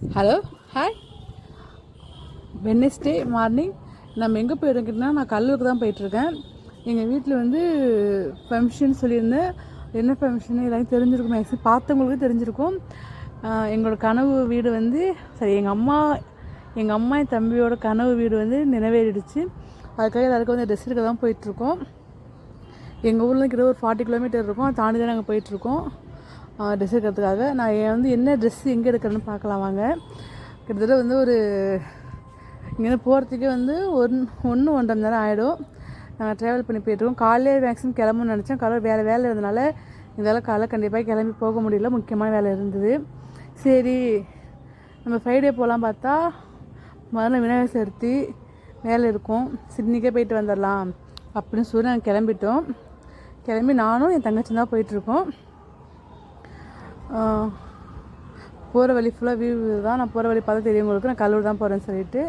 Hello, hi. Wednesday morning நம்ம எங்கே போயிருக்கோம்னா, நான் கல்லூருக்கு தான் போயிட்டுருக்கேன். எங்கள் வீட்டில் வந்து ஃபங்க்ஷன் சொல்லியிருந்தேன். என்ன ஃபங்க்ஷன் எல்லாரும் தெரிஞ்சிருக்கும், மேக்ஸிமம் பார்த்தவங்களுக்கு தெரிஞ்சிருக்கும். எங்களோட கனவு வீடு வந்து எங்கள் அம்மா என் தம்பியோட கனவு வீடு வந்து நிறைவேறிடுச்சு. அதுக்காக எல்லாருக்கும் வந்து ட்ரெஸ் எடுக்க தான் போயிட்டுருக்கோம். எங்கள் ஊரில் கிட்ட ஒரு 40 கிலோமீட்டர் இருக்கும், அதை தாண்டி தான் நாங்கள் போயிட்டுருக்கோம் ட்ரெஸ் எடுக்கிறதுக்காக. நான் வந்து என்ன ட்ரெஸ் எங்கே எடுக்கிறேன்னு பார்க்கலாம் வாங்க. கிட்டத்தட்ட வந்து ஒரு இங்கேருந்து போகிறதுக்கே வந்து 1.5 மணி நேரம் ஆகிடும். நாங்கள் ட்ராவல் பண்ணி போயிட்டுருக்கோம். காலையில் மேக்ஸிமம் கிளம்புன்னு நினச்சேன். காலையில் வேலை இருந்ததுனால இதெல்லாம் காலையில் கண்டிப்பாக கிளம்பி போக முடியல, முக்கியமான வேலை இருந்தது. சரி, நம்ம ஃப்ரைடே போகலாம் பார்த்தா முதல்ல விநாயகர் சதுர்த்தி வேலை இருக்கும், சிட்னிக்கே போயிட்டு வந்துடலாம் அப்படின்னு சொல்லி நாங்கள் கிளம்பிட்டோம். கிளம்பி நானும் என் தங்கச்சி தான் போயிட்டுருக்கோம். போகிற வழி ஃபுல்லாக வியூ தான். நான் போகிற வழி பார்த்தா தெரியும் உங்களுக்கு, நான் கல்லூர் தான் போகிறேன்னு சொல்லிட்டு.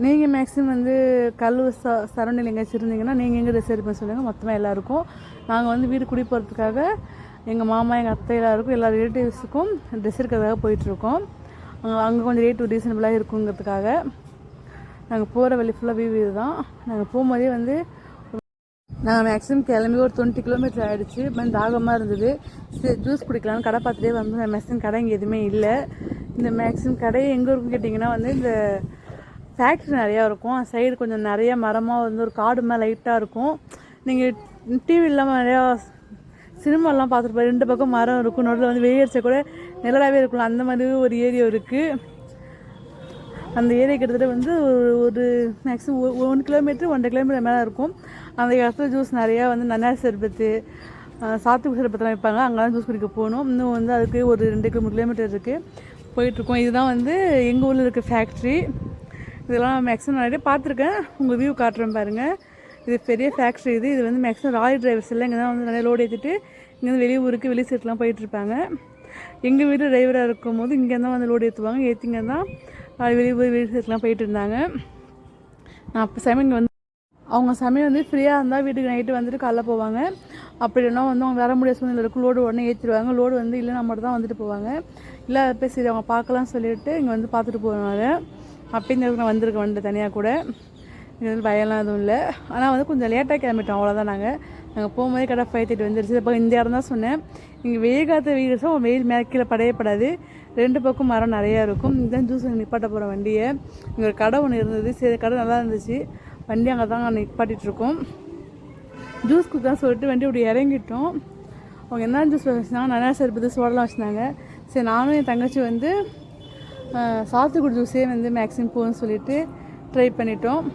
நீங்கள் மேக்ஸிமம் வந்து கல்லூர் சரௌண்டிங் எங்கேயாச்சும் இருந்தீங்கன்னா நீங்கள் எங்கே ட்ரெஸ் எடுப்பேன்னு சொல்லுங்கள். மொத்தமாக எல்லாேருக்கும் நாங்கள் வந்து வீடு குடி போகிறதுக்காக எங்கள் மாமா, எங்கள் அத்தை எல்லாருக்கும், எல்லா ரிலேட்டிவ்ஸுக்கும் ட்ரெஸ் எடுக்கிறதுக்காக போயிட்டுருக்கோம். அங்கே கொஞ்சம் ரேட்டு ரீசனபிளாக இருக்குங்கிறதுக்காக. நாங்கள் போகிற வழி ஃபுல்லாக வியூ தான். நாங்கள் போகும்போதே வந்து நாங்கள் மேக்ஸிமம் கிளம்பி ஒரு 20 கிலோமீட்டர் ஆகிடுச்சு. தாகமாக இருந்தது. சரி, ஜூஸ் குடிக்கலாம்னு கடை பார்த்துட்டே வந்து மேக்ஸிமம் கடை இங்கே எதுவுமே இல்லை. இந்த மேக்ஸிமம் கடை எங்கே இருக்குன்னு கேட்டிங்கன்னா வந்து இந்த ஃபேக்ட்ரி நிறையா இருக்கும். சைடு கொஞ்சம் நிறையா மரமாக வந்து ஒரு காடு மாதிரி லைட்டாக இருக்கும். நீங்கள் டிவி இல்லாமல் நிறையா சினிமாலாம் பார்த்துருப்போம், 2 பக்கம் மரம் இருக்கும், நடுவில் வந்து வெளியடிச்சா கூட நிழலாகவே இருக்கும். அந்த மாதிரி ஒரு ஏரியா இருக்குது. அந்த ஏரியா கிட்டத்தட்ட வந்து ஒரு மேக்ஸிமம் 1 கிலோமீட்டர் 1.5 கிலோமீட்டர் மேலே இருக்கும். அந்த இடத்துல ஜூஸ் நிறையா வந்து நன்னாரி சர்பத்து, சாத்துக்குடி சர்பத்தெல்லாம் வைப்பாங்க. அங்கெல்லாம் ஜூஸ் குடிக்க போகணும். இன்னும் வந்து அதுக்கு ஒரு 2 கிலோமீட்டர் இருக்குது, போயிட்டுருக்கோம். இதுதான் வந்து எங்கள் ஊரில் இருக்க ஃபேக்ட்ரி. இதெல்லாம் மேக்ஸிமம் நிறைய பார்த்துருக்கேன், உங்கள் வியூ காட்டுறேன் பாருங்கள். இது பெரிய ஃபேக்ட்ரி. இது வந்து மேக்ஸிமம் லாரி டிரைவர்ஸ் எல்லாம் இங்கே தான் வந்து நிறைய லோடு ஏற்றிட்டு இங்கேருந்து வெளியூருக்கு வெளி சைட்லாம் போயிட்டுருப்பாங்க. எங்கள் வீட்டு டிரைவராக இருக்கும் போது இங்கே தான் வந்து லோடு ஏற்றுவாங்க. ஏற்றிங்க தான் வெளி சைட்லாம் போயிட்டு இருந்தாங்க. நான் அப்போ சமயம் இங்கே வந்து அவங்க சமயம் வந்து ஃப்ரீயாக இருந்தால் வீட்டுக்கு நைட்டு வந்துட்டு காலைல போவாங்க. அப்படி இல்லைன்னா வந்து அவங்க வர முடியாத சூழ்நிலை இருக்கும், லோடு உடனே ஏற்றிடுவாங்க. லோடு வந்து இல்லைன்னா மட்டும் தான் வந்துட்டு போவாங்க. இல்லை அதை சரி அவங்க பார்க்கலாம்னு சொல்லிட்டு இங்கே வந்து பார்த்துட்டு போவாங்க. அப்படின்னு நான் வந்திருக்கேன் வந்து தனியாக கூட. இங்கே வந்து பயம்லாம் எதுவும் இல்லை. ஆனால் வந்து கொஞ்சம் லேட்டாக கிளம்பிட்டோம், அவ்வளோதான். நாங்கள் போகும்போதே கடை 5:30 வந்துருச்சு. இப்போ இந்த இடம் தான் சொன்னேன். இங்கே வெயில் காலத்து வீடு வெயில் மேலே கீழே படையப்படாது. 2 பக்கம் மரம் நிறையா இருக்கும். இதுதான் ஜூஸ் நிப்பாட்ட போகிற வண்டியை. இங்கே ஒரு கடை ஒன்று இருந்தது. சரி, கடை நல்லா இருந்துச்சு. வண்டி அங்கே தான் நிப்பாட்டிகிட்ருக்கோம். ஜூஸ் குடிதான் சொல்லிட்டு வண்டி அப்படி இறங்கிட்டோம். அவங்க என்ன ஜூஸ் வச்சுருந்தாங்க, நல்லா சர்பத்து சோடெலாம் வச்சுருந்தாங்க. சரி, நானும் என் தங்கச்சி வந்து சாத்துக்குடி ஜூஸே வந்து மேக்ஸிமம் போகணும்னு சொல்லிட்டு ட்ரை பண்ணிட்டோம்.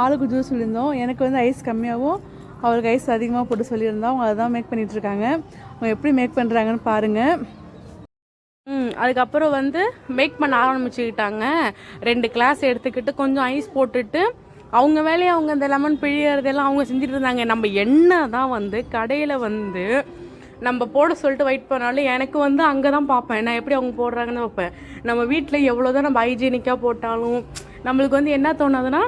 ஆளுக்கு ஜூஸ் சொல்லியிருந்தோம். எனக்கு வந்து ஐஸ் கம்மியாகவும் அவருக்கு ஐஸ் அதிகமாக போட்டு சொல்லியிருந்தோம். அவங்க அதுதான் மேக் பண்ணிகிட்ருக்காங்க. அவங்க எப்படி மேக் பண்ணுறாங்கன்னு பாருங்கள். அதுக்கப்புறம் வந்து மேக் பண்ண ஆரம்பிச்சுக்கிட்டாங்க. 2 கிளாஸ் எடுத்துக்கிட்டு கொஞ்சம் ஐஸ் போட்டுட்டு அவங்க வேலையை அவங்க இந்த லெமன் பிழியறதெல்லாம் அவங்க செஞ்சுட்டு இருந்தாங்க. நம்ம என்ன தான் வந்து கடையில் வந்து நம்ம போட சொல்லிட்டு வெயிட் பண்ணாலும் எனக்கு வந்து அங்கே தான் பார்ப்பேன், நான் எப்படி அவங்க போடுறாங்கன்னு பார்ப்பேன். நம்ம வீட்டில் எவ்வளோ தான் நம்ம ஹைஜீனிக்காக போட்டாலும் நம்மளுக்கு வந்து என்ன தோணுதுன்னா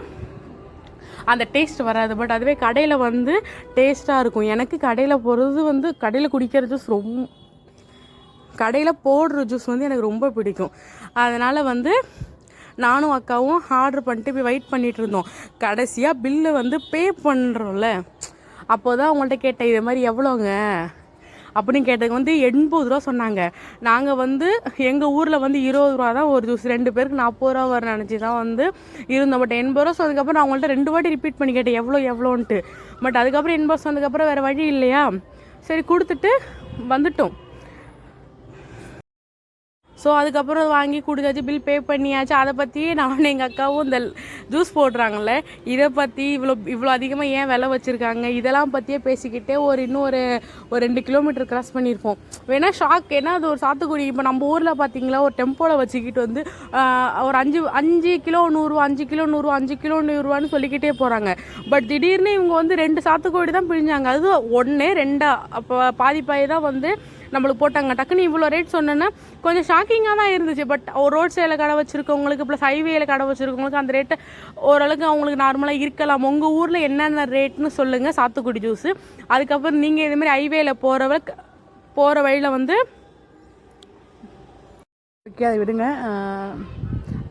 அந்த டேஸ்ட் வராது. பட் அதுவே கடையில் வந்து டேஸ்ட்டாக இருக்கும். எனக்கு கடையில் போடுறது வந்து கடையில் குடிக்கிற ஜூஸ் கடையில் போடுற ஜூஸ் வந்து எனக்கு ரொம்ப பிடிக்கும். அதனால் வந்து நானும் அக்காவும் ஆர்டர் பண்ணிட்டு போய் வெயிட் பண்ணிகிட்டு இருந்தோம். கடைசியாக பில்லு வந்து பே பண்ணுறோம்ல, அப்போ தான் அவங்கள்ட்ட கேட்டேன், இதே மாதிரி எவ்வளோங்க அப்படின்னு கேட்டதுக்கு வந்து 80 ரூபா சொன்னாங்க. நாங்கள் வந்து எங்கள் ஊரில் வந்து 20 ரூபா தான் ஒரு ஜூஸ், 2 பேருக்கு 40 ரூபா வர நினச்சி தான் வந்து இருந்தோம். பட் 80 ரூபா சொன்னதுக்கப்புறம் நான் அவங்கள்ட்ட 2 வாட்டி ரிப்பீட் பண்ணி கேட்டேன் எவ்வளோன்ட்டு. பட் அதுக்கப்புறம் 80 ரூபா சொன்னதுக்கப்புறம் வேறு வழி இல்லையா, சரி கொடுத்துட்டு வந்துட்டோம். ஸோ அதுக்கப்புறம் வாங்கி கொடுத்தாச்சு, பில் பே பண்ணியாச்சு. அதை பற்றி நானும் எங்கள் அக்காவும் இந்த ஜூஸ் போடுறாங்கல்ல இதை பற்றி இவ்வளோ அதிகமாக ஏன் விலை வச்சுருக்காங்க இதெல்லாம் பற்றியே பேசிக்கிட்டே இன்னும் ஒரு 2 கிலோமீட்டர் கிராஸ் பண்ணியிருப்போம். வேணால் ஷாக், ஏன்னா அது ஒரு சாத்துக்குடி. இப்போ நம்ம ஊரில் பார்த்தீங்களா ஒரு டெம்போவில் வச்சுக்கிட்டு வந்து ஒரு 5 கிலோ 100 5 கிலோ 100 5 கிலோ 100 சொல்லிக்கிட்டே போகிறாங்க. பட் திடீர்னு இவங்க வந்து 2 சாத்துக்குடி தான் பிழிஞ்சாங்க. அது 1 2 அப்போ பாதி தான் வந்து நம்மளுக்கு போட்டாங்க. டக்குன்னு இவ்வளோ ரேட் சொன்னேன்னா கொஞ்சம் ஷாக்கிங்காக தான் இருந்துச்சு. பட் ஒரு ரோட் சைடில் கடை வச்சுருக்கவங்களுக்கு ப்ளஸ் ஹைவேயில் கடை வச்சுருக்கவங்களுக்கு அந்த ரேட்டு ஓரளவுக்கு அவங்களுக்கு நார்மலாக இருக்கலாம். உங்கள் ஊரில் என்னென்ன ரேட்னு சொல்லுங்கள் சாத்துக்குடி ஜூஸு. அதுக்கப்புறம் நீங்கள் இதுமாதிரி ஹைவேயில் போகிற வழியில் வந்து ஓகே அதை விடுங்க.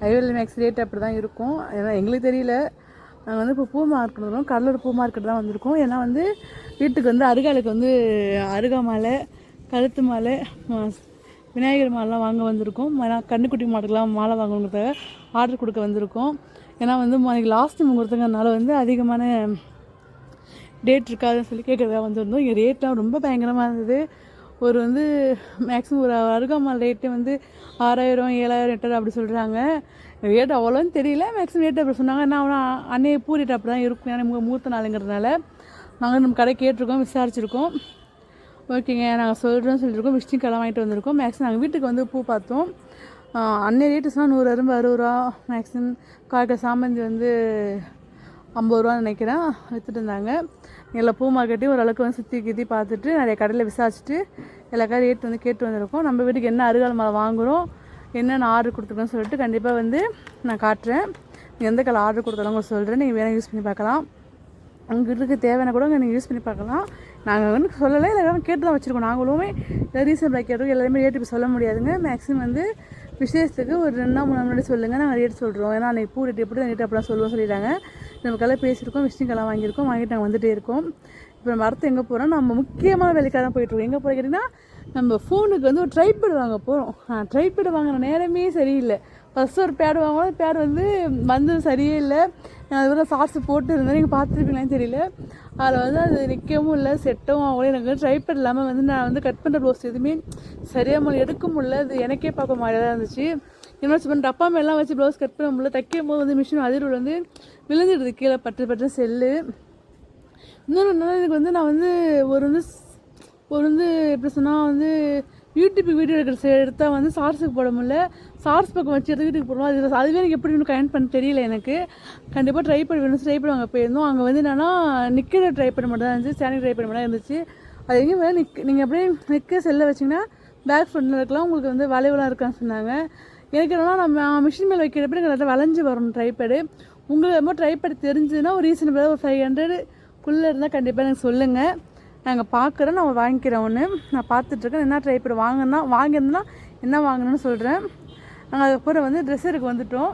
ஐவர்லி மேக்ஸ் ரேட் அப்படி தான் இருக்கும். ஏன்னா எங்களுக்கு தெரியல. நாங்கள் வந்து இப்போ பூ மார்க்கெட் வந்தோம், கடலூர் பூ மார்க்கெட் தான் வந்திருக்கோம். ஏன்னா வந்து வீட்டுக்கு வந்து அருகாலுக்கு வந்து அருகா மாலை, கழுத்து மாலை, விநாயகர் மாலைலாம் வாங்க வந்திருக்கோம். கண்ணுக்குட்டி மாட்டுக்கெலாம் மாலை வாங்கணுங்கிறதுக்காக ஆர்டர் கொடுக்க வந்திருக்கோம். ஏன்னா வந்து அன்றைக்கி லாஸ்ட் முகூர்த்தங்கிறதுனால வந்து அதிகமான டேட் இருக்காதுன்னு சொல்லி கேட்குறதா வந்திருந்தோம். இங்கே ரேட்லாம் ரொம்ப பயங்கரமாக இருந்தது. ஒரு வந்து மேக்ஸிமம் ஒரு அருகாமல் ரேட்டே வந்து 6000, 7000, 8000 அப்படி சொல்கிறாங்க. ரேட் அவ்வளோன்னு தெரியல, மேக்ஸிமம் ரேட் அப்படி சொன்னாங்க. நான் அன்னைய பூ ரேட் அப்படி தான் இருக்கும். ஏன்னா மூர்த்த நாளுங்கிறதுனால நாங்கள் நம்ம கடை கேட்டிருக்கோம், விசாரிச்சிருக்கோம். ஓகேங்க நாங்கள் சொல்கிறோன்னு சொல்லியிருக்கோம். விசிட்டிங் கடை வாங்கிட்டு வந்திருக்கோம். மேக்ஸிமம் நாங்கள் வீட்டுக்கு வந்து பூ பார்த்தோம். அன்னைய ரேட்டுஸ்னால் 100 அரும்பு 60 ரூபா, மேக்ஸிமம் காய்க்க சாமந்தி வந்து 50 ரூபான்னு நினைக்கிறேன் விற்றுட்டு இருந்தாங்க. எல்லா பூ மார்க்கெட்டையும் ஓரளவுக்கு வந்து சுற்றி பார்த்துட்டு நிறைய கடையில் விசாரிச்சுட்டு எல்லா ரேட் வந்து கேட்டு வந்திருக்கோம். நம்ம வீட்டுக்கு என்ன அருகால் மரம் வாங்குகிறோம், என்னென்ன ஆர்டர் கொடுத்துருக்கோன்னு சொல்லிட்டு கண்டிப்பாக வந்து நான் காட்டுறேன். எந்த கலர் ஆர்டர் கொடுத்தாலும் உங்களுக்கு சொல்கிறேன், நீங்கள் வேணால் யூஸ் பண்ணி பார்க்கலாம். உங்கள் வீட்டுக்கு தேவையான கூட நீங்கள் யூஸ் பண்ணி பார்க்கலாம். நாங்கள் வந்து சொல்லலை, எல்லாரும் கேட்டு தான் வச்சுருக்கோம். நாங்களுமே ரீசனபிளாக கேட்டோம். எல்லாருமே ரேட் இப்போ சொல்ல முடியாதுங்க. மேக்ஸிமம் வந்து விசேஷத்துக்கு ஒரு 2 நாள் 3 நாள் முன்னாடி சொல்லுங்கள், நாங்கள் ரேட் சொல்கிறோம். ஏன்னா அன்றைக்கி பூ ரேட் எப்படி ரேட் அப்படிலாம் சொல்லுவோம் சொல்லிட்டாங்க. நமக்கெல்லாம் பேசியிருக்கோம், விசிட்டிங்கெல்லாம் வாங்கியிருக்கோம், வாங்கிட்டு நாங்கள் வந்துகிட்டே இருக்கோம். இப்போ நம்ம அடுத்து எங்கே போகிறோம், நம்ம முக்கியமான வேலைக்காக தான் போயிட்டுருக்கோம். எங்கே போய் கேட்டிங்கன்னா நம்ம ஃபோனுக்கு வந்து ஒரு ட்ரைபேட் வாங்க போகிறோம். ட்ரைபேட் வாங்குற நேரமே சரியில்லை. ஃபஸ்ட்டு ஒரு பேட் வாங்கணும், பேட் வந்து சரியே இல்லை. அதுக்கப்புறம் ஷார்ட்ஸ் போட்டு இருந்தேன், நீங்கள் பார்த்துருப்பீங்களான்னு தெரியல. அதில் வந்து அது நிற்கவும் இல்லை, செட்டவும் ஆகலை. எனக்கு ட்ரைபேட் இல்லாமல் வந்து நான் வந்து கட் பண்ணுற ப்ளவுஸ் எதுவுமே சரியாக எடுக்க முடியல. அது எனக்கே பார்க்க மாதிரியாக தான் இருந்துச்சு. இன்னொரு பண்ண டப்பா மேலாம் வச்சு ப்ளவுஸ் கட் பண்ண முடியல. தைக்கும் போது வந்து மிஷின் அதிர்வு வந்து விழுந்துடுது கீழே, பட்டு செல்லு. இன்னொரு நாள் எனக்கு வந்து நான் வந்து ஒரு வந்து எப்படி சொன்னால் வந்து யூடியூப் வீடியோ எடுத்தால் வந்து ஷார்ட்ஸுக்கு போட முடியல. ஷார்ட்ஸ் பக்கம் வச்சு வீட்டுக்கு போடணும். அதுவே எனக்கு எப்படி இன்னும் கனெக்ட் பண்ண தெரியல. எனக்கு கண்டிப்பாக ட்ரை பண்ணி வேணும். ட்ரை பண்ணி அங்கே போயிருந்தோம். அங்கே வந்து என்னென்னா நிற்கிற ட்ரை பண்ண மட்டும் தான் இருந்துச்சு, ஸ்டாண்டிங் ட்ரை பண்ண மட்டும் தான் இருந்துச்சு. அது எங்கேயும் வேலை நீங்கள் அப்படியே நிற்க செல்ல வச்சிங்கன்னா பேக் ஃப்ரண்டில் இருக்கலாம், உங்களுக்கு வந்து வளைவெலாம் இருக்கான்னு சொன்னாங்க. எனக்கு என்னென்னா நம்ம மிஷின் மேலே வைக்கிறப்ப எனக்கு நல்லா வளைஞ்சு வரணும் ட்ரைபேடு. உங்களுக்கு ரொம்ப ட்ரைபேடு தெரிஞ்சுதுன்னா ஒரு ரீசனபிளாக ஒரு 500க்குள்ளே இருந்தால் கண்டிப்பாக எனக்கு சொல்லுங்கள். நாங்கள் பார்க்குறேன், நான் வாங்கிக்கிறேன். ஒன்று நான் பார்த்துட்ருக்கேன். என்ன ட்ரைபேடு வாங்கியிருந்தேன்னா என்ன வாங்கணும்னு சொல்கிறேன். நாங்கள் அதுக்கப்புறம் வந்து ட்ரெஸ்ஸருக்கு வந்துவிட்டோம்.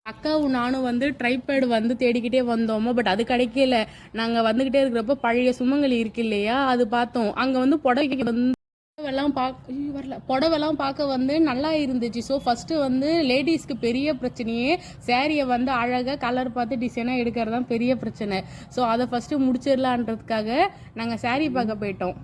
அக்காவும் நானும் வந்து ட்ரைபேடு வந்து தேடிக்கிட்டே வந்தோமோ, பட் அது கிடைக்கல. நாங்கள் வந்துக்கிட்டே இருக்கிறப்ப பழைய சுமங்கலி இருக்கு இல்லையா, அது பார்த்தோம். அங்கே வந்து புடவெல்லாம் பார்க்க வந்து நல்லா இருந்துச்சு. ஸோ ஃபஸ்ட்டு வந்து லேடிஸ்க்கு பெரிய பிரச்சனையே சாரியை வந்து அழகாக கலர் பார்த்து டிசைனாக எடுக்கிறது தான் பெரிய பிரச்சனை. ஸோ அதை ஃபஸ்ட்டு முடிச்சிடலான்றதுக்காக நாங்கள் சாரி பார்க்க போயிட்டோம்.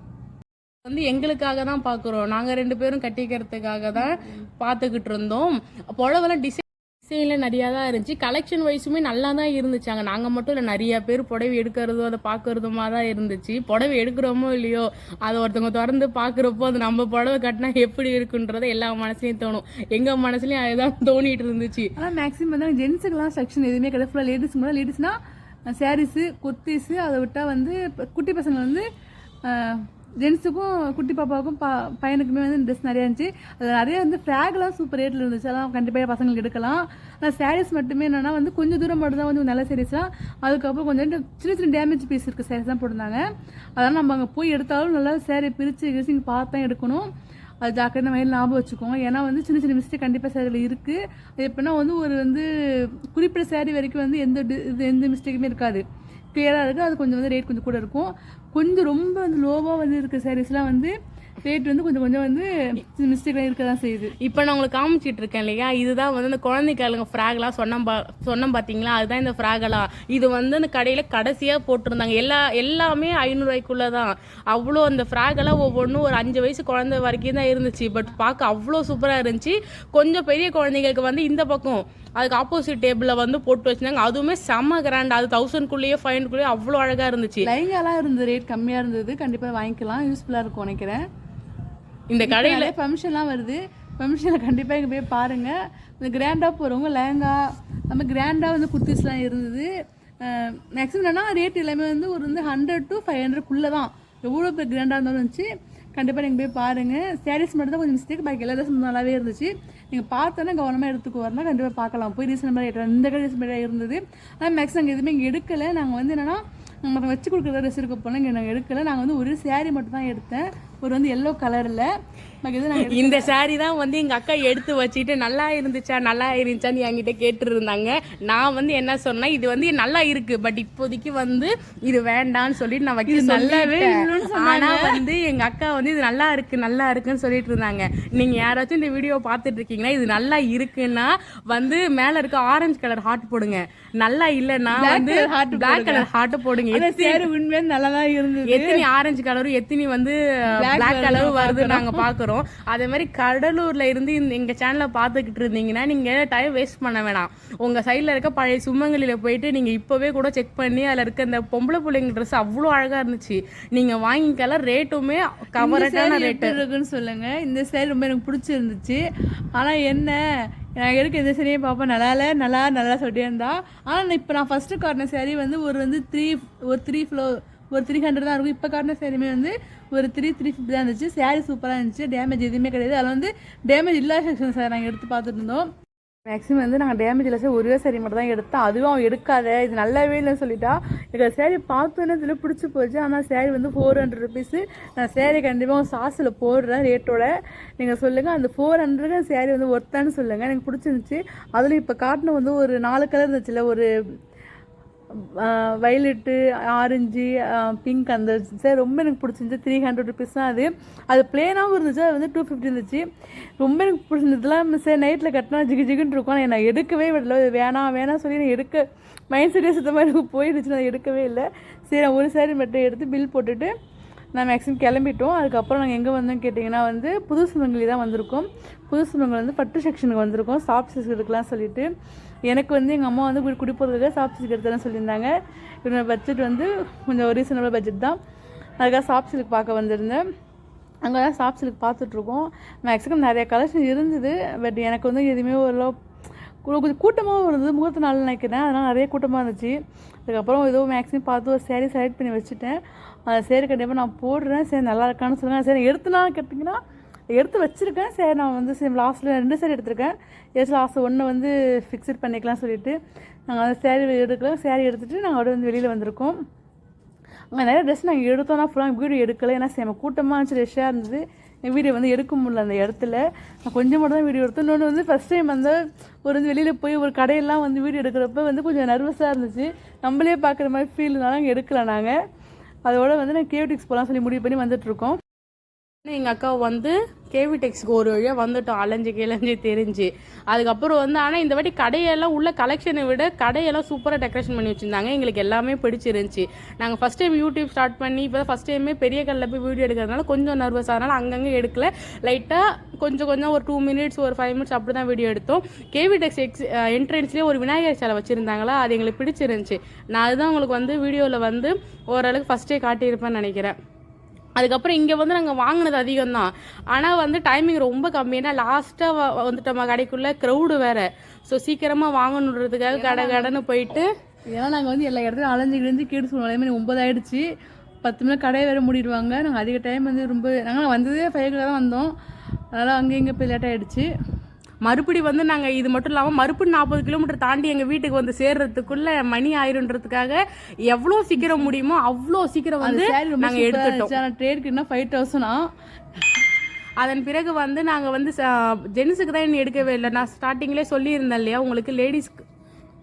வந்து எங்களுக்காக தான் பார்க்குறோம், நாங்கள் 2 பேரும் கட்டிக்கிறதுக்காக தான் பார்த்துக்கிட்டு இருந்தோம். புடவெல்லாம் டிசைனில் நிறையா தான் இருந்துச்சு. கலெக்ஷன் வைஸுமே நல்லா தான் இருந்துச்சாங்க. நாங்கள் மட்டும் இல்லை, நிறைய பேர் புடவை எடுக்கிறதோ அதை பார்க்குறதுமா தான் இருந்துச்சு. புடவை எடுக்கிறோமோ இல்லையோ, அதை ஒருத்தவங்க திறந்து பார்க்குறப்போ அது நம்ம புடவை கட்டினா எப்படி இருக்குன்றதை எல்லா மனசுலையும் தோணும். எங்கள் மனசுலையும் அதுதான் தோணிட்டு இருந்துச்சு. ஆனால் மேக்ஸிமம் வந்து ஜென்ஸுக்கெல்லாம் செக்ஷன் எதுவுமே கிடையாது. ஃபுல்லாக லேடிஸ்னால் சாரீஸு, குர்த்திஸு, அதை விட்டால் வந்து குட்டி பசங்க வந்து ஜென்ஸுக்கும் குட்டி பாப்பாவுக்கும் பையனுக்குமே வந்து ட்ரெஸ் நிறையா இருந்துச்சு. அதில் நிறைய வந்து ஃப்ராக்லாம் சூப்பர் ரேட்டில் இருந்துச்சு. அதெல்லாம் கண்டிப்பாக பசங்களுக்கு எடுக்கலாம். ஆனால் சாரீஸ் மட்டுமே என்னென்னா வந்து கொஞ்சம் தூரம் மட்டும் தான் வந்து நல்ல சாரீஸ்லாம், அதுக்கப்புறம் கொஞ்சம் சின்ன டேமேஜ் பீஸ் இருக்க சாரீஸ் தான் போட்டிருந்தாங்க. அதனால் நம்ம அங்கே போய் எடுத்தாலும் நல்லா சாரீ பிரித்து பார்த்து தான் எடுக்கணும். அது ஜாக்கிரதை வயலில் ஞாபகம் வச்சுக்கோங்க. ஏன்னா வந்து சின்ன மிஸ்டேக் கண்டிப்பாக சேரீயில் இருக்குது. அது எப்படின்னா வந்து ஒரு வந்து குறிப்பிட்ட சாரீ வரைக்கும் வந்து எந்த மிஸ்டேக்குமே இருக்காது, கிளியராக இருக்குது. அது கொஞ்சம் வந்து ரேட் கொஞ்சம் கூட இருக்கும். கொஞ்சம் ரொம்ப வந்து லோவாக வந்து இருக்க சாரீஸ்லாம் வந்து ரேட் வந்து கொஞ்சம் வந்து மிஸ்டேக்லாம் இருக்க தான் செய்யுது. இப்போ நான் உங்களுக்கு காமிச்சிட்டு இருக்கேன் இல்லையா, இதுதான் வந்து இந்த குழந்தைக்காரங்க ஃப்ராக்லாம் சொன்னோம் பார்த்தீங்களா, அதுதான் இந்த ஃப்ராகெல்லாம். இது வந்து அந்த கடையில் கடைசியாக போட்டிருந்தாங்க. எல்லாமே 500 ரூபாய்க்குள்ளே தான். அவ்வளோ அந்த ஃப்ராகெல்லாம் ஒவ்வொன்றும் ஒரு 5 வயசு குழந்தை வரைக்கும் தான் இருந்துச்சு. பட் பார்க்க அவ்வளோ சூப்பராக இருந்துச்சு. கொஞ்சம் பெரிய குழந்தைங்களுக்கு வந்து இந்த பக்கம் அதுக்கு ஆப்போசிட் டேபிளில் வந்து போட்டு வச்சுருந்தாங்க. அதுவுமே செம்ம கிராண்ட். அது 1000க்குள்ளேயே 500க்குள்ளேயே அவ்வளோ அழகாக இருந்துச்சு. லைங்காலாம் இருந்தது, ரேட் கம்மியாக இருந்தது. கண்டிப்பாக வாங்கிக்கலாம், யூஸ்ஃபுல்லாக இருக்கும் நினைக்கிறேன். இந்த கடையில் ஃபங்க்ஷன்லாம் வருது, ஃபங்க்ஷனில் கண்டிப்பாக இங்கே போய் பாருங்கள். இந்த கிராண்டாக போகிறவங்க லெஹங்கா நம்ம கிராண்டாக வந்து குர்த்திஸ்லாம் இருந்தது. மேக்ஸிமம் என்னன்னா ரேட் எல்லாமே வந்து ஒரு வந்து 100 to 500க்குள்ளே தான். எவ்வளோ பேர் கிராண்டாக இருந்தாலும் இருந்துச்சு. கண்டிப்பாக நீங்கள் போய் பாருங்கள். சாரீஸ் மட்டும் தான் கொஞ்சம் மிஸ்டேக், பாக்கி எல்லா ட்ரெஸ்ஸும் நல்லாவே இருந்துச்சு. நீங்கள் பார்த்தோன்னா கவனமாக எடுத்துக்கு வரணும், கண்டிப்பாக பார்க்கலாம். போய் ரீசனபிளாக ரேட் இந்த கடை ரீசனபிளாக இருந்தது. ஆனால் மேக்ஸிமம் நாங்கள் எதுவுமே இங்கே எடுக்கலை. நாங்கள் வந்து என்னென்னா நம்ம வச்சு கொடுக்குற ட்ரெஸ் இருக்க போனால் இங்கே நாங்கள் எடுக்கலை. நாங்கள் வந்து ஒரு சாரீ மட்டும் தான் எடுத்தேன், ஒரு வந்து எல்லோ கலரில். இந்த saree தான் வந்து எங்க அக்கா எடுத்து வச்சுட்டு நல்லா இருந்துச்சான்னு என்கிட்ட கேட்டு இருந்தாங்க. நான் வந்து என்ன சொன்னேன், இது வந்து நல்லா இருக்கு, பட் இப்போதைக்கு வந்து இது வேண்டான்னு சொல்லிட்டு நான் வைக்க நல்லாவே. ஆனா வந்து எங்க அக்கா வந்து இது நல்லா இருக்குன்னு சொல்லிட்டு இருந்தாங்க. நீங்க யாராச்சும் இந்த வீடியோ பார்த்துட்டு இருக்கீங்கன்னா இது நல்லா இருக்குன்னா வந்து மேல இருக்க ஆரஞ்சு கலர் ஹார்ட் போடுங்க, நல்லா இல்லன்னா வந்து பிளாக் கலர் ஹார்ட் போடுங்க. உண்மையா நல்லாதான் இருந்தது. எத்தனை ஆரஞ்சு கலரும் எத்தனை வந்து பிளாக் கலரும் வருது நாங்க பாக்குறோம். அதே மாதிரி கடலூர்ல இருந்து எங்க சேனலை பாத்துக்கிட்டு இருந்தீங்கன்னா நீங்க டைம் வேஸ்ட் பண்ண வேணாம். உங்க சைட்ல இருக்க பழைய சுமங்கலியில போயிட்டு நீங்க இப்பவே கூட செக் பண்ணி அதுல இருக்க இந்த பொம்பளை பிள்ளைங்க ட்ரெஸ் அவ்வளவு அழகா இருந்துச்சு, நீங்க வாங்கிக்கலாம். ரேட்டுமே கவரட்டான ரேட் இருக்குன்னு சொல்லுங்க. இந்த சேரீ ரொம்ப எனக்கு பிடிச்சிருந்துச்சு. ஆனா என்ன, நான் எடுக்க இந்த சேரீயை பார்ப்பேன் நல்லா சொல்லிட்டே இருந்தா. ஆனால் இப்போ நான் ஃபஸ்ட்டு காட்டின சேரீ வந்து ஒரு 300 தான் இருக்கும். இப்போ காட்டின சேரீமே வந்து ஒரு 350 தான் இருந்துச்சு. சேரீ சூப்பராக இருந்துச்சு, டேமேஜ் எதுவுமே கிடையாது. அதில் வந்து டேமேஜ் இல்லாத செக்ஷன் சார் நாங்கள் எடுத்து பார்த்துட்டு இருந்தோம். மேக்ஸிமம் வந்து நாங்கள் டேமேஜ் இல்லை சார், ஒரே சேரீ மட்டும் தான் எடுத்தோம். அதுவும் அவன் எடுக்காத, இது நல்லாவே இல்லைன்னு சொல்லிட்டா. எனக்கு சேரீ பார்த்தோன்னே இதில் பிடிச்சி போச்சு. ஆனால் சேரீ வந்து 400 ருபீஸு. நான் சேரீ கண்டிப்பாக சாஸில் போடுறேன் ரேட்டோட. நீங்கள் சொல்லுங்கள், அந்த 400 சேரீ வந்து ஒர்த்தான்னு சொல்லுங்கள். எனக்கு பிடிச்சிருந்துச்சு. அதில் இப்போ காட்டின வந்து ஒரு 4 கலர் இருந்துச்சுல்ல, ஒரு வயலட்டு, ஆரஞ்சு, பிங்க், அந்த சார் ரொம்ப எனக்கு பிடிச்சிருந்துச்சு. 300 ருபீஸ் தான் அது பிளேனாகவும் இருந்துச்சு. அது வந்து 250 இருந்துச்சு. ரொம்ப எனக்கு பிடிச்சிருந்ததுலாம் சார் நைட்டில் கட்டினா ஜிகுன்னு இருக்கும். நான் எடுக்கவே விடல, வேணாம் சொல்லி நான் எடுக்க மைண்ட் செட்டே சுத்தமாக எனக்கு போயிடுச்சு. நான் எடுக்கவே இல்லை. சரி, நான் ஒரு சாரி மட்டும் எடுத்து பில் போட்டுட்டு நான் மேக்ஸிமம் கிளம்பிட்டோம். அதுக்கப்புறம் நாங்கள் எங்கே வந்தோம்னு கேட்டிங்கன்னா வந்து புது சுமங்கலி தான் வந்திருக்கோம். புது சுமங்கலி வந்து பட்டு செக்ஷனுக்கு வந்திருக்கோம். சாஃப்ட் சில்க் எடுக்கலாம் சொல்லிட்டு. எனக்கு வந்து எங்கள் அம்மா வந்து குடி போகிறதுக்காக சாஃப்ட் சில்க் எடுத்துலாம் சொல்லியிருந்தாங்க. என்னோடய பட்ஜெட் வந்து கொஞ்சம் ரீசனபிள் பட்ஜெட் தான். அதுக்காக சாஃப்ட் சில்க் பார்க்க வந்திருந்தேன். அங்கே தான் சாஃப்ட் சில்க் பார்த்துட்ருக்கோம். மேக்ஸிமம் நிறைய கலெக்ஷன் இருந்தது. பட் எனக்கு வந்து எதுவுமே கொஞ்சம் கூட்டமாகவும் இருந்தது. முகூர்த்த நாள் நினைக்கிறேன், அதனால் நிறைய கூட்டமாக இருந்துச்சு. அதுக்கப்புறம் ஏதோ மேக்ஸிமம் பார்த்து ஒரு சேரீ செலக்ட் பண்ணி வச்சுட்டேன். அந்த சேரீ கண்டிப்பாக நான் போடுறேன். சரி நல்லா இருக்கான்னு சொல்லுங்கள். சரி எடுத்துனாலும் கேட்டிங்கன்னா எடுத்து வச்சுருக்கேன். சரி நான் வந்து சரி லாஸ்ட்டில் 2 சேரீ எடுத்திருக்கேன். ஏதாச்சும் லாஸ்ட்டு ஒன்று வந்து ஃபிக்ஸட் பண்ணிக்கலாம் சொல்லிவிட்டு நாங்கள் அந்த சேரீ எடுக்கலாம். சேரீ எடுத்துகிட்டு நாங்கள் அப்படியே வந்து வெளியில் வந்திருக்கோம். அங்கே நிறைய ட்ரெஸ் நாங்கள் எடுத்தோம்னா ஃபுல்லாக வீடியோ எடுக்கலை. ஏன்னா சேம கூட்டமாக இருந்துச்சு, ரெஷ்ஷாக இருந்தது. என் வீடியோ வந்து எடுக்க முடியல அந்த இடத்துல. நான் கொஞ்சம் மட்டும் தான் வீடியோ எடுத்தோம். இன்னொன்று வந்து ஃபஸ்ட் டைம் வந்து வெளியில் போய் ஒரு கடையெல்லாம் வந்து வீடியோ எடுக்கிறப்ப வந்து கொஞ்சம் நர்வஸாக இருந்துச்சு. நம்மளே பார்க்குற மாதிரி ஃபீல் இருந்தாலும் அங்கே எடுக்கல நாங்கள். அதோட வந்து நான் கேவிடிக்ஸ் போகலாம் சொல்லி முடிவு பண்ணி வந்துட்டுருக்கோம். எங்கள் அக்கா வந்து கேவிடெக்ஸ்க்கு ஒரு வழியாக வந்துட்டோம், அலைஞ்சு தெரிஞ்சு. அதுக்கப்புறம் வந்து ஆனால் இந்த வாட்டி கடையெல்லாம் உள்ள கலெக்ஷனை விட கடையெல்லாம் சூப்பராக டெக்கரேஷன் பண்ணி வச்சுருந்தாங்க. எங்களுக்கு எல்லாமே பிடிச்சிருந்துச்சி. நாங்கள் ஃபஸ்ட் டைம் யூடியூப் ஸ்டார்ட் பண்ணி இப்போ ஃபஸ்ட் டைமே பெரிய கல்லில் போய் வீடியோ எடுக்கிறதுனால கொஞ்சம் நர்வஸ், அதனால் அங்கங்கே எடுக்கல. லைட்டாக கொஞ்சம் ஒரு 2 மினிட்ஸ் ஒரு 5 மினிட்ஸ் அப்படி தான் வீடியோ எடுத்தோம். கேவிடெக்ஸ் என்ட்ரன்ஸ்லேயே ஒரு விநாயகர் சிலை வச்சுருந்தாங்களா, அது எங்களுக்கு பிடிச்சிருந்துச்சி. நான் அதுதான் உங்களுக்கு வந்து வீடியோவில் வந்து ஓரளவுக்கு ஃபஸ்ட்டே காட்டியிருப்பேன்னு நினைக்கிறேன். அதுக்கப்புறம் இங்கே வந்து நாங்கள் வாங்கினது அதிகம் தான், ஆனால் வந்து டைமிங் ரொம்ப கம்மி. ஏன்னா லாஸ்ட்டாக வந்துட்டோமா கடைக்குள்ளே, க்ரௌடு வேறு. ஸோ சீக்கிரமாக வாங்கணுன்றதுக்காக கடைன்னு போயிட்டு, ஏன்னா நாங்கள் வந்து எல்லா இடத்துலையும் அலைஞ்சிக்கிட்டு கேட்டு சொல்லுவோம். அதே மாதிரி 9 ஆகிடுச்சு. 10 மணி கடையை வேறு மூடிடுவாங்க. நாங்கள் அதிக டைம் வந்து நாங்கள் வந்ததே 5 தான் வந்தோம். அதனால் அங்கே இங்கே போய் லேட் ஆகிடுச்சு. மறுபடி வந்து நாங்கள் இது மட்டும் இல்லாமல் மறுபடி 40 கிலோமீட்டர் தாண்டி எங்கள் வீட்டுக்கு வந்து சேர்றதுக்குள்ளே மணி ஆயிருன்றதுக்காக எவ்வளோ சீக்கிரம் முடியுமோ அவ்வளோ சீக்கிரம் வந்து நாங்கள் எடுத்துட்டோம். ஆனால் ட்ரேடுக்குன்னா 5000. அதன் பிறகு வந்து நாங்கள் வந்து ஜென்ஸுக்கு தான் இன்னும் எடுக்கவே இல்லை. நான் ஸ்டார்டிங்லேயே சொல்லியிருந்தேன் இல்லையா உங்களுக்கு,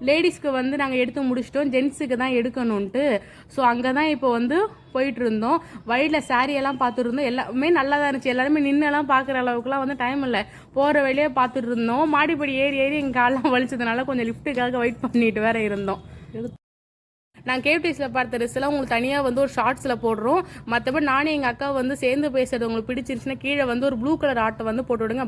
லேடிஸ்க்கு வந்து நாங்கள் எடுத்து முடிச்சிட்டோம், ஜென்ஸுக்கு தான் எடுக்கணுன்ட்டு. ஸோ அங்கே தான் இப்போ வந்து போயிட்டு இருந்தோம். வழியில் சாரியெல்லாம் பார்த்துட்டு இருந்தோம். எல்லாமே நல்லா தான் இருந்துச்சு. எல்லாருமே நின்னெல்லாம் பார்க்குற அளவுக்குலாம் வந்து டைம் இல்லை. போகிற வழியே பார்த்துட்டு இருந்தோம். மாடிப்படி ஏறி எங்கள் காலெலாம் வலிச்சதுனால கொஞ்சம் லிஃப்ட்டுக்காக வெயிட் பண்ணிட்டு வேற இருந்தோம். நான் கேவிடிக்ஸில் பார்த்த ட்ரெஸ்லாம் உங்களுக்கு தனியாக வந்து ஒரு ஷார்ட்ஸில் போடுறோம். மற்றபடி நானும் எங்கள் அக்கா வந்து சேர்ந்து பேசுறது உங்களுக்கு பிடிச்சிருச்சுன்னா கீழே வந்து ஒரு ப்ளூ கலர் ஆட்டை வந்து போட்டு விடுங்க.